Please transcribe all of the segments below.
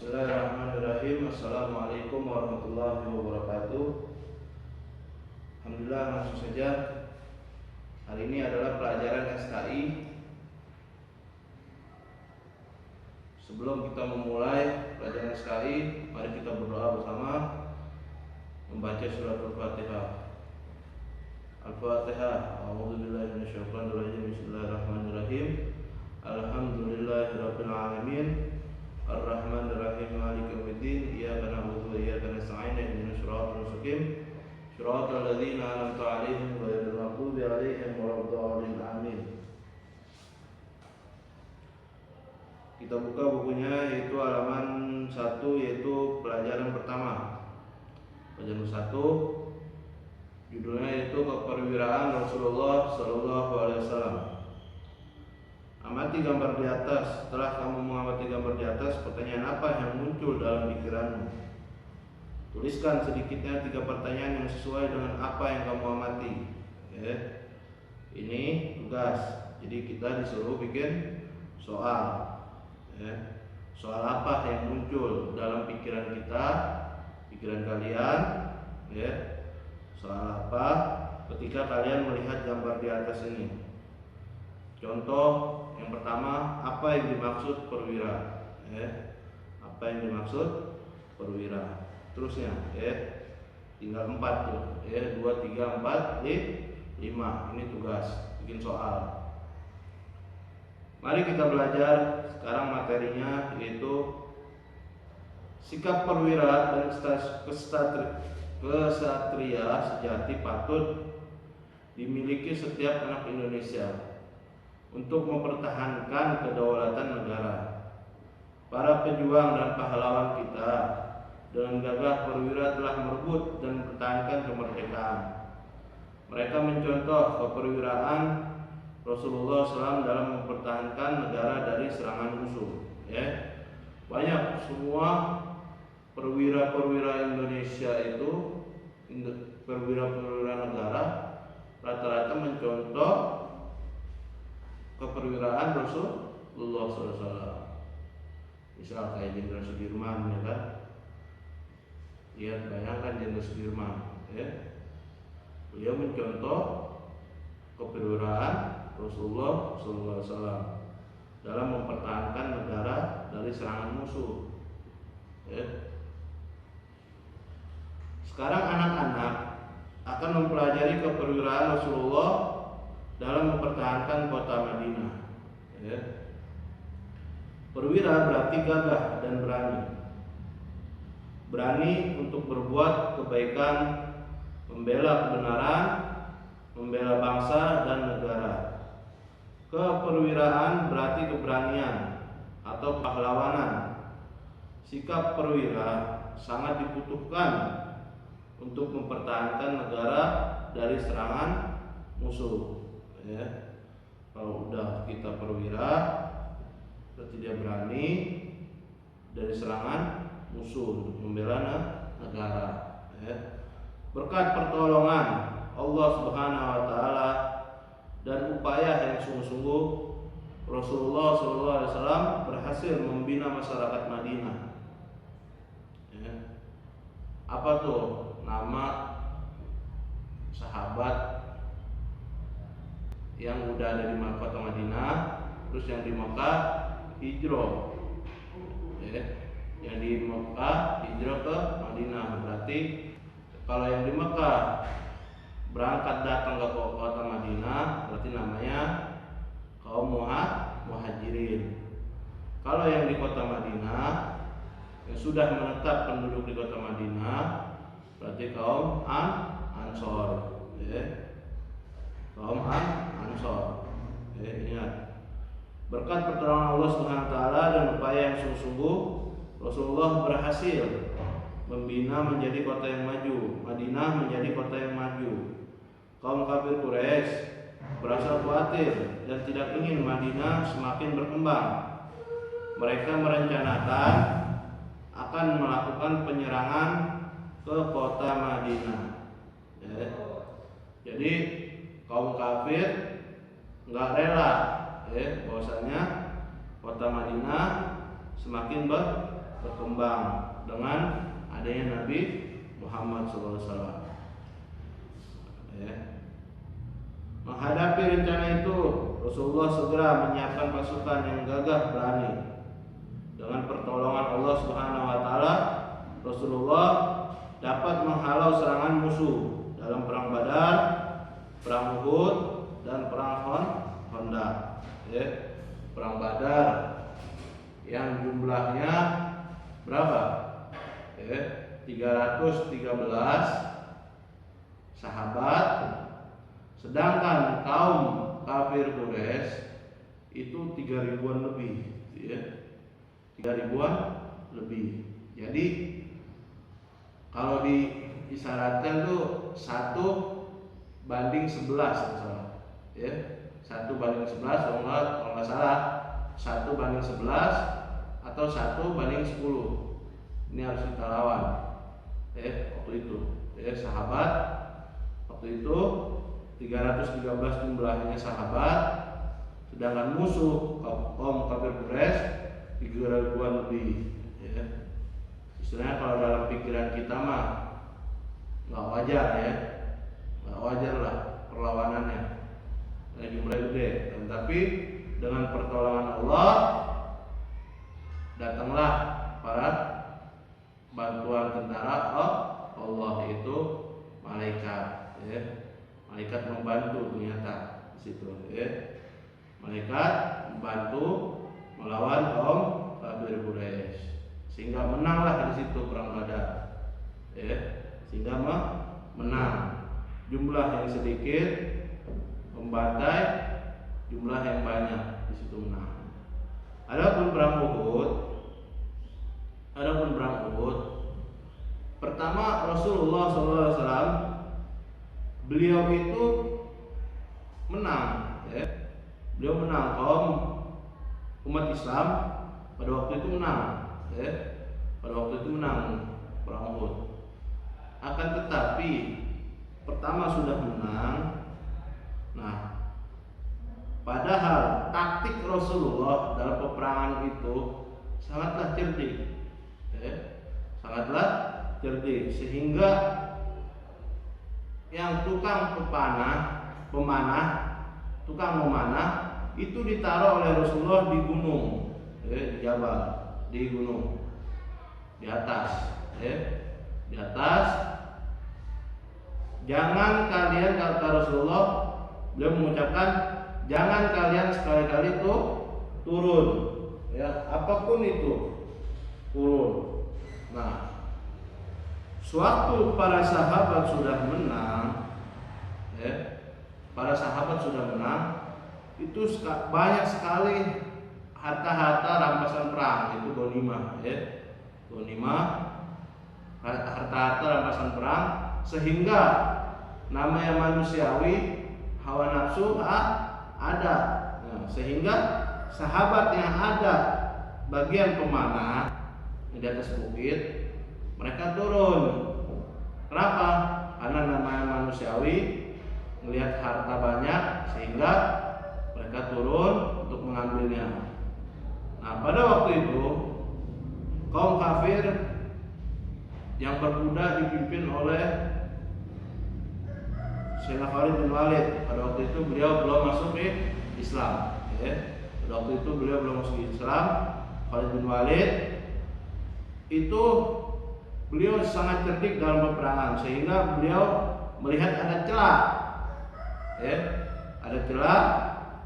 Bismillahirrahmanirrahim. Assalamualaikum warahmatullahi wabarakatuh. Alhamdulillah, langsung saja. Hari ini adalah pelajaran SKI. Sebelum kita memulai pelajaran SKI, mari kita berdoa bersama membaca surat Al-Fatihah. Al-Fatihah. A'udzubillahi minasyaitonirrajim. Bismillahirrahmanirrahim. Alhamdulillahirabbil alamin. Ar-Rahmanir-Rahim, Maliki yaumiddin. Iyyaka na'budu wa iyyaka nasta'in. Ihdinas siratal mustaqim. Shiratal ladzina an'amta 'alaihim ghairil maghdubi 'alaihim waladdallin. Amin. Kita buka bukunya, yaitu halaman 1, yaitu pelajaran pertama. Pelajaran 1 judulnya yaitu Keperwiraan Rasulullah sallallahu alaihi wasallam. Amati gambar di atas. Setelah kamu mengamati gambar di atas, pertanyaan apa yang muncul dalam pikiranmu? Tuliskan sedikitnya 3 pertanyaan yang sesuai dengan apa yang kamu amati. Ini tugas. Jadi kita disuruh bikin soal. Soal apa yang muncul dalam pikiran kita, pikiran kalian. Soal apa ketika kalian melihat gambar di atas ini? Contoh yang pertama, apa yang dimaksud perwira? Apa yang dimaksud perwira? Terusnya, tinggal 4 tuh, 2, 3, 4, 5. Ini tugas, bikin soal. Mari kita belajar sekarang materinya, yaitu sikap perwira dan kesatria sejati patut dimiliki setiap anak Indonesia untuk mempertahankan kedaulatan negara. Para pejuang dan pahlawan kita dengan gagah perwira telah merebut dan mempertahankan kemerdekaan. Mereka mencontoh keperwiraan Rasulullah SAW dalam mempertahankan negara dari serangan musuh. Banyak semua perwira-perwira Indonesia itu, perwira-perwira negara, rata-rata mencontoh keperwiraan Rasulullah SAW. Misal kayak Jenderal Sudirman, ya kan? Lihat, bayangkan Jenderal Sudirman, beliau mencontoh keperwiraan Rasulullah SAW dalam mempertahankan negara dari serangan musuh. Sekarang anak-anak akan mempelajari keperwiraan Rasulullah dalam mempertahankan kota Madinah. Perwira berarti gagah dan berani. Berani untuk berbuat kebaikan, membela kebenaran, membela bangsa dan negara. Keperwiraan berarti keberanian atau pahlawanan. Sikap perwira sangat dibutuhkan untuk mempertahankan negara dari serangan musuh. Kalau udah kita perwira, berarti dia berani dari serangan musuh untuk membela negara. Berkat pertolongan Allah Subhanahu wa taala dan upaya yang sungguh-sungguh, Rasulullah SAW berhasil membina masyarakat Madinah. Apa tuh nama sahabat yang udah ada di kota Madinah, terus yang di Mekah hijrah. Yang di Mekah hijrah ke Madinah. Berarti kalau yang di Mekah berangkat datang ke kota Madinah, berarti namanya kaum muhajirin. Kalau yang di kota Madinah yang sudah menetap penduduk di kota Madinah, berarti kaum Ansor. Kaum Ansor. Ingat, berkat pertolongan Allah Subhanahu wa taala dan upaya yang sungguh-sungguh, Rasulullah berhasil membina menjadi kota yang maju, Madinah menjadi kota yang maju. Kaum kafir Quraisy berasa khawatir dan tidak ingin Madinah semakin berkembang. Mereka merencanakan akan melakukan penyerangan ke kota Madinah. Jadi kaum kafir nggak rela bahwasanya kota Madinah semakin berkembang dengan adanya Nabi Muhammad SAW. Menghadapi rencana itu, Rasulullah segera menyiapkan pasukan yang gagah berani. Dengan pertolongan Allah Subhanahu wa taala, Rasulullah dapat menghalau serangan musuh dalam perang Badar, perang Uhud, dan perang Khandaq. Perang Badar yang jumlahnya berapa? 313 sahabat, sedangkan kaum kafir Quraisy itu 3 ribuan lebih, 3 ribuan lebih. Jadi kalau diisyaratkan tuh 1:11 misalnya, 1:11 kalau nggak salah 1:11 atau 1:10. Ini harus kita lawan. Waktu itu, sahabat waktu itu 313 jumlahnya sahabat, sedangkan musuh kaum kafir Quraisy 3 ribuan lebih. Istilahnya kalau dalam pikiran kita mah nggak wajar, nggak wajar lah perlawanannya, jumlahnya gede. Tapi dengan pertolongan Allah datanglah para bantuan tentara Allah, itu malaikat. Malaikat membantu ternyata di situ. Malaikat membantu melawan kaum kafir Quraisy, sehingga menanglah di situ perang Badar. Sehingga menang. Jumlah yang sedikit membantai jumlah yang banyak, di situ menang. Adapun perang Uhud, pertama Rasulullah SAW beliau itu menang, beliau menang, kaum umat Islam pada waktu itu menang, perang Uhud. Akan tetapi pertama sudah menang, padahal taktik Rasulullah dalam peperangan itu sangatlah cerdik, sehingga yang tukang memanah itu ditaruh oleh Rasulullah di gunung, di jabal, di gunung, di atas. Jangan kalian, kata Rasulullah, beliau mengucapkan, jangan kalian sekali-kali itu turun, apapun itu turun. Suatu para sahabat sudah menang, itu banyak sekali harta-harta rampasan perang, itu ghanimah, harta-harta rampasan perang, sehingga namanya manusiawi hawa nafsu ada. Sehingga sahabat yang ada bagian pemanah di atas bukit, mereka turun. Kenapa? Karena namanya manusiawi, melihat harta banyak, sehingga mereka turun untuk mengambilnya. Pada waktu itu kaum kafir yang berkuda dipimpin oleh Sayyidina Khalid bin Walid. Pada waktu itu beliau belum masuk Islam. Khalid bin Walid itu beliau sangat cerdik dalam peperangan, sehingga beliau melihat ada celah,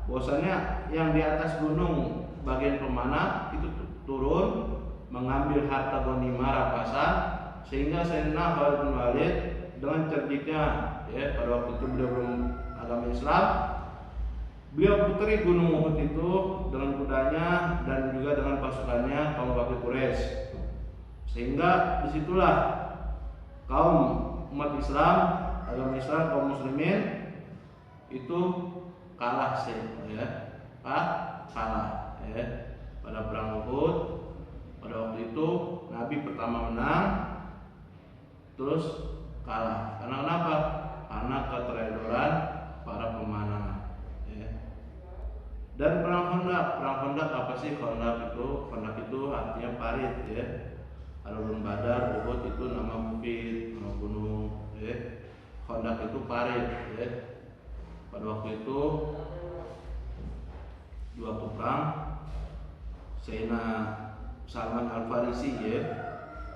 bahwasanya yang di atas gunung bagian pemanah itu turun mengambil harta ghanimah rampasan, sehingga Sayyidina Khalid bin Walid dengan cerdiknya, pada waktu itu beliau belum agama Islam, beliau puteri gunung Uhud itu dengan kudanya dan juga dengan pasukannya kaum kafir Quraisy, sehingga disitulah kaum umat Islam, agama Islam, kaum muslimin itu kalah pada perang Uhud. Pada waktu itu Nabi pertama menang, terus kalah. Karena kenapa? Karena keterodoran para pemanah. Dan perang Khandaq perang Khandaq apa sih? Khandaq itu artinya parit ya. Adapun Badar, Uhud itu nama bukit, nama gunung ya. Khandaq itu parit ya. Pada waktu itu di waktu perang Sayyidina Salman Al-Farisi ya.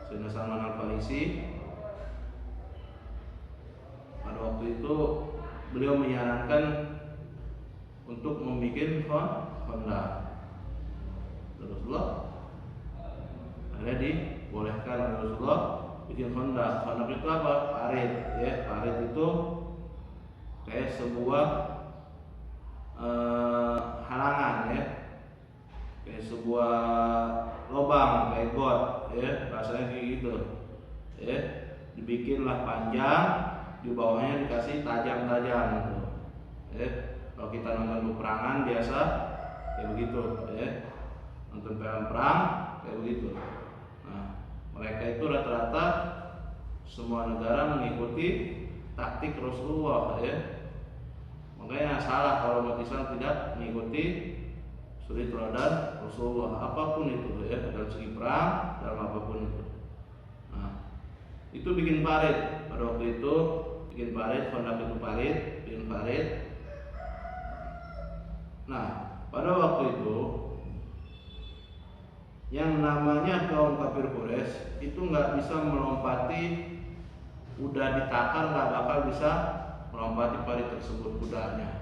Sayyidina Salman Al-Farisi pada waktu itu beliau menyarankan untuk membuat Khandaq. Rasulullah akhirnya dibolehkan oleh Rasulullah bikin Khandaq. Khandaq itu apa? Parit ya. Parit itu kayak sebuah halangan ya, kayak sebuah lubang, kayak got ya, rasanya kayak gitu ya. Dibikinlah panjang, di bawahnya dikasih tajam-tajam gitu ya. Kalau kita nonton peperangan biasa kayak begitu ya, nonton film perang kayak begitu. Nah, mereka itu rata-rata semua negara mengikuti taktik Rasulullah ya. Makanya salah kalau umat Islam tidak mengikuti suri teladan Rasulullah apapun itu ya, dalam segi perang, dalam apapun itu. Nah, itu bikin parit pada waktu itu, bikin parit, Khandaq itu parit, bikin parit. Nah, pada waktu itu yang namanya kaum kafir Quraisy itu nggak bisa melompati, udah ditakar nggak bakal bisa melompati parit tersebut, kudanya